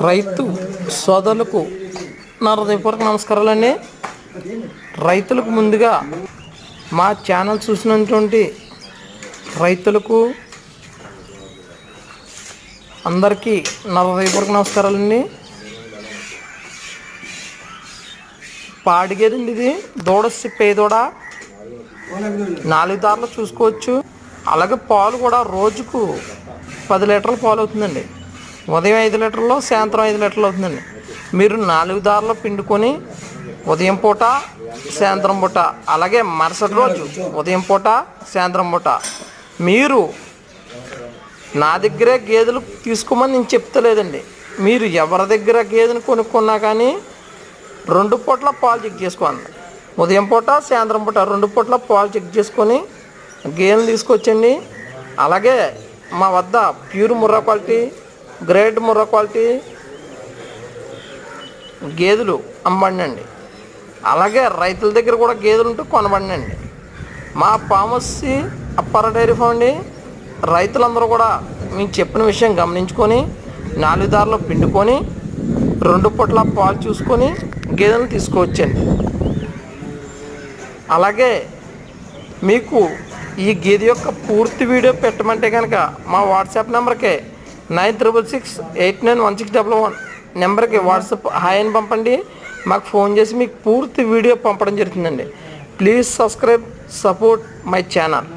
రైతు సోదరులకు నా హృదయపూర్వక నమస్కారాలండి. రైతులకు ముందుగా మా ఛానల్ చూసినటువంటి రైతులకు అందరికీ నా హృదయపూర్వక నమస్కారాలండి. పాడిగేదండి ఇది, దూడసి పేదోడ 4 దారులు చూసుకోవచ్చు. అలాగే పాలు కూడా రోజుకు 10 లీటర్ల పాలు అవుతుందండి. ఉదయం 5 లీటర్లు, సాయంత్రం 5 లీటర్లు అవుతుందండి. మీరు 4 దారులు పిండుకొని ఉదయం పూట, సాయంత్రం పూట, అలాగే మరుసటి రోజు ఉదయం పూట, సాయంత్రం పూట మీరు నా దగ్గరే గేదెలు తీసుకోమని నేను చెప్తలేదండి. మీరు ఎవరి దగ్గర గేదెను కొనుక్కున్నా కానీ 2 పూట్ల పాలు చెక్ చేసుకోండి. ఉదయం పూట, సాయంత్రం పూట 2 పూట్ల పాలు చెక్ చేసుకొని గేదెలు తీసుకొచ్చండి. అలాగే మా వద్ద pure Murrah quality, grade Murrah quality గేదెలు అమ్మబడినండి. అలాగే రైతుల దగ్గర కూడా గేదెలు ఉంటూ కొనబడినండి. మా ఫార్మసీ అప్పారా డైరీ ఫామ్ అండి. రైతులందరూ కూడా మీకు చెప్పిన విషయం గమనించుకొని 4 దారులు పిండుకొని 2 పూట్ల పాలు చూసుకొని గేదెలను తీసుకోవచ్చండి. అలాగే మీకు ఈ గేదె యొక్క పూర్తి వీడియో పెట్టమంటే కనుక మా వాట్సాప్ నెంబర్కే 9668916111 నెంబర్కి వాట్సాప్ హాయ్ అని పంపండి. మాకు ఫోన్ చేసి మీకు పూర్తి వీడియో పంపడం జరుగుతుందండి. Please subscribe, support my channel.